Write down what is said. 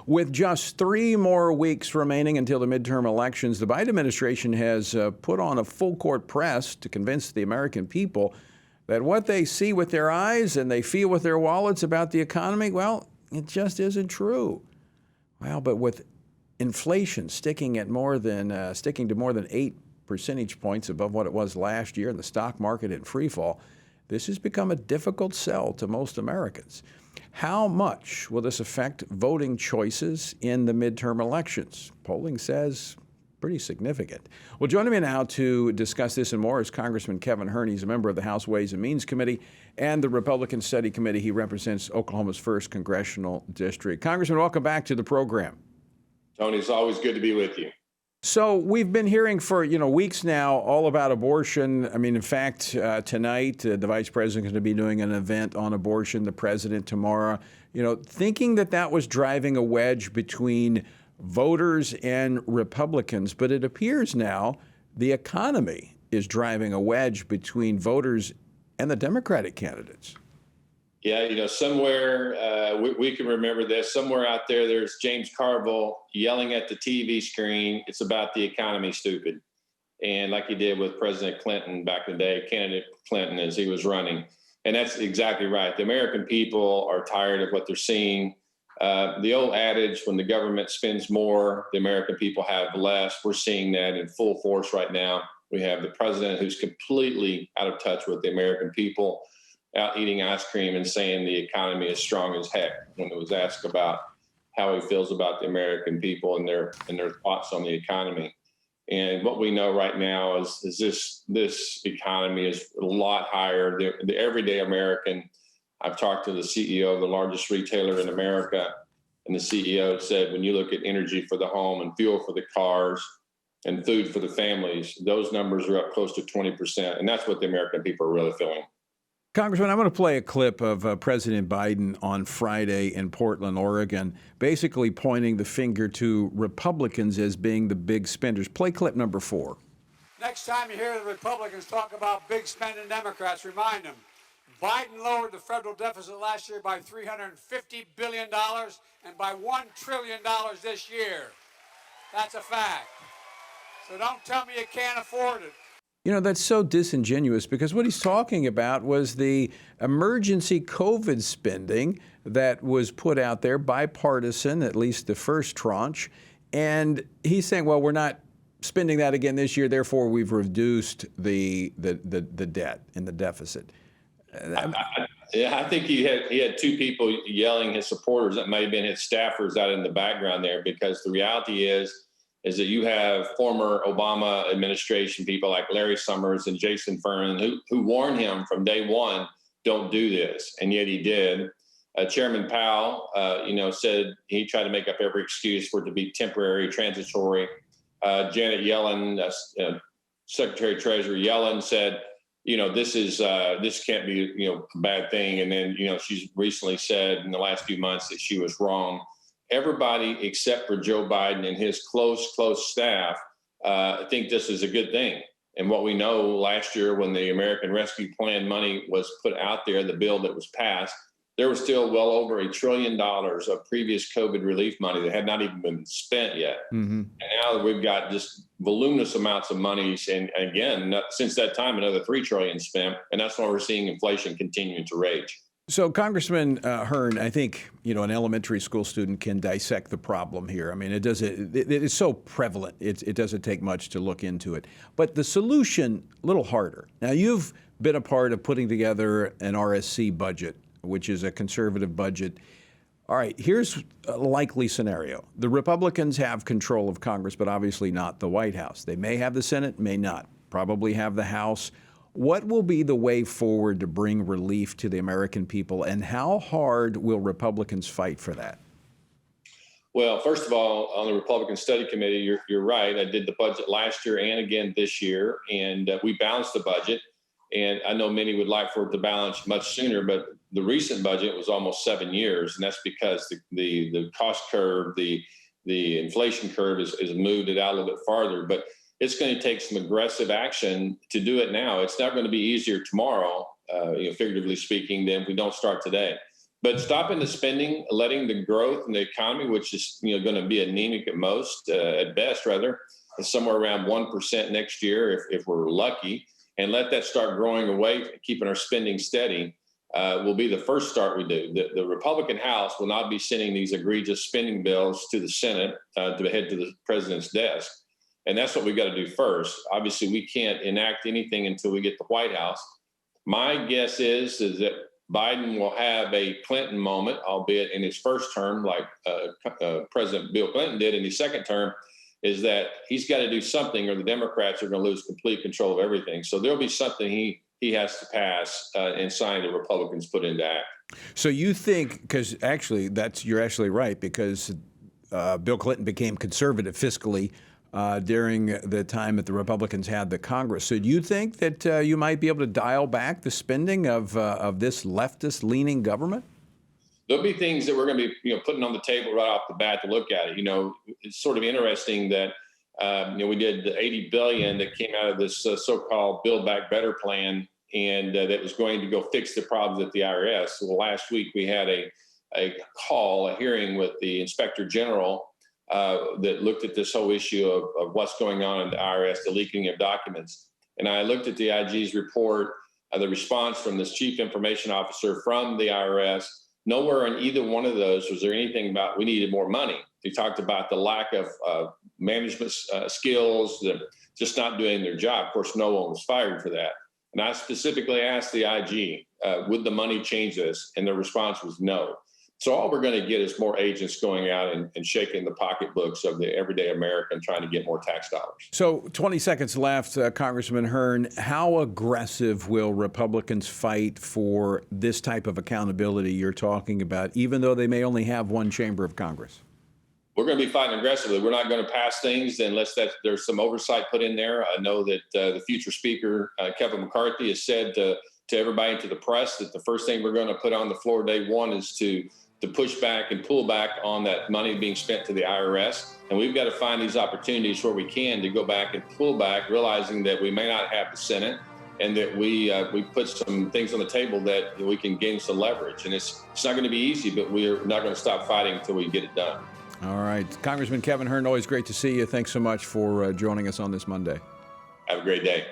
With just 3 more weeks remaining until the midterm elections, the Biden administration has put on a full court press to convince the American people that what they see with their eyes and they feel with their wallets about the economy, well, it just isn't true. Well, but with inflation sticking to more than 8 percentage points above what it was last year, and the stock market in free fall, this has become a difficult sell to most Americans. How much will this affect voting choices in the midterm elections? Polling says pretty significant. Well, joining me now to discuss this and more is Congressman Kevin Hern. He's a member of the House Ways and Means Committee and the Republican Study Committee. He represents Oklahoma's 1st Congressional District. Congressman, welcome back to the program. Tony, it's always good to be with you. So we've been hearing for weeks now all about abortion. I mean, in fact, tonight the vice president is going to be doing an event on abortion. The president tomorrow. Thinking that was driving a wedge between voters and Republicans, but it appears now the economy is driving a wedge between voters and the Democratic candidates. Yeah, somewhere we can remember this. Somewhere out there's James Carville yelling at the TV screen, "It's about the economy, stupid." And like he did with President Clinton back in the day, candidate Clinton, as he was running. And that's exactly right. The American people are tired of what they're seeing. The old adage, when the government spends more, the American people have less. We're seeing that in full force right now. We have the president who's completely out of touch with the American people, out eating ice cream and saying the economy is strong as heck when it was asked about how he feels about the American people and their thoughts on the economy. And what we know right now is this economy is a lot higher. The everyday American, I've talked to the CEO of the largest retailer in America, and the CEO said, when you look at energy for the home and fuel for the cars and food for the families, those numbers are up close to 20%. And that's what the American people are really feeling. Congressman, I'm going to play a clip of President Biden on Friday in Portland, Oregon, basically pointing the finger to Republicans as being the big spenders. Play clip number 4. Next time you hear the Republicans talk about big spending Democrats, remind them, Biden lowered the federal deficit last year by $350 billion and by $1 trillion this year. That's a fact. So don't tell me you can't afford it. That's so disingenuous, because what he's talking about was the emergency COVID spending that was put out there, bipartisan, at least the first tranche. And he's saying, well, we're not spending that again this year, therefore we've reduced the debt and the deficit. I think he had 2 people yelling, his supporters. That may have been his staffers out in the background there, because the reality is that you have former Obama administration people like Larry Summers and Jason Furman who warned him from day one, don't do this. And yet he did. Chairman Powell, said he tried to make up every excuse for it to be temporary, transitory. Janet Yellen, Secretary Treasurer Yellen said, this can't be, a bad thing. And then, she's recently said in the last few months that she was wrong. Everybody except for Joe Biden and his close staff think this is a good thing. And what we know last year, when the American Rescue Plan money was put out there, the bill that was passed, there was still well over $1 trillion of previous COVID relief money that had not even been spent yet. Mm-hmm. And now we've got just voluminous amounts of money. And again, since that time, another $3 trillion spent. And that's why we're seeing inflation continuing to rage. So, Congressman Hern, I think, an elementary school student can dissect the problem here. I mean, it is so prevalent. It doesn't take much to look into it. But the solution, a little harder. Now, you've been a part of putting together an RSC budget, which is a conservative budget. All right, here's a likely scenario. The Republicans have control of Congress, but obviously not the White House. They may have the Senate, may not. Probably have the House. What will be the way forward to bring relief to the American people, and how hard will Republicans fight for that? Well, first of all, on the Republican Study Committee, you're right. I did the budget last year and again this year, and we balanced the budget. And I know many would like for it to balance much sooner, but the recent budget was almost 7 years, and that's because the cost curve, the inflation curve has moved it out a little bit farther. But it's going to take some aggressive action to do it now. It's not going to be easier tomorrow, figuratively speaking, than if we don't start today. But stopping the spending, letting the growth in the economy, which is going to be anemic at most, at best rather, is somewhere around 1% next year if we're lucky, and let that start growing away, keeping our spending steady, will be the first start we do. The Republican House will not be sending these egregious spending bills to the Senate to head to the president's desk. And that's what we've got to do first. Obviously, we can't enact anything until we get the White House. My guess is that Biden will have a Clinton moment, albeit in his first term, like President Bill Clinton did in his second term, is that he's got to do something or the Democrats are going to lose complete control of everything. So there'll be something he has to pass and sign the Republicans put into act. So you think, because actually you're actually right, because Bill Clinton became conservative fiscally during the time that the Republicans had the Congress. So do you think that you might be able to dial back the spending of this leftist-leaning government? There'll be things that we're going to be putting on the table right off the bat to look at it. It's sort of interesting that we did the $80 billion that came out of this so-called Build Back Better plan, and that was going to go fix the problems at the IRS. Well, last week we had a hearing with the Inspector General that looked at this whole issue of what's going on in the IRS, the leaking of documents. And I looked at the IG's report, the response from this chief information officer from the IRS. Nowhere in either one of those was there anything about we needed more money. They talked about the lack of management skills, just not doing their job. Of course, no one was fired for that. And I specifically asked the IG, would the money change this? And their response was no. So all we're going to get is more agents going out and shaking the pocketbooks of the everyday American trying to get more tax dollars. So 20 seconds left, Congressman Hern. How aggressive will Republicans fight for this type of accountability you're talking about, even though they may only have one chamber of Congress? We're going to be fighting aggressively. We're not going to pass things unless there's some oversight put in there. I know that the future Speaker, Kevin McCarthy, has said to everybody and to the press that the first thing we're going to put on the floor day one is to push back and pull back on that money being spent to the IRS. And we've got to find these opportunities where we can to go back and pull back, realizing that we may not have the Senate and that we put some things on the table that we can gain some leverage. And it's not going to be easy, but we're not going to stop fighting until we get it done. All right. Congressman Kevin Hern, always great to see you. Thanks so much for joining us on this Monday. Have a great day.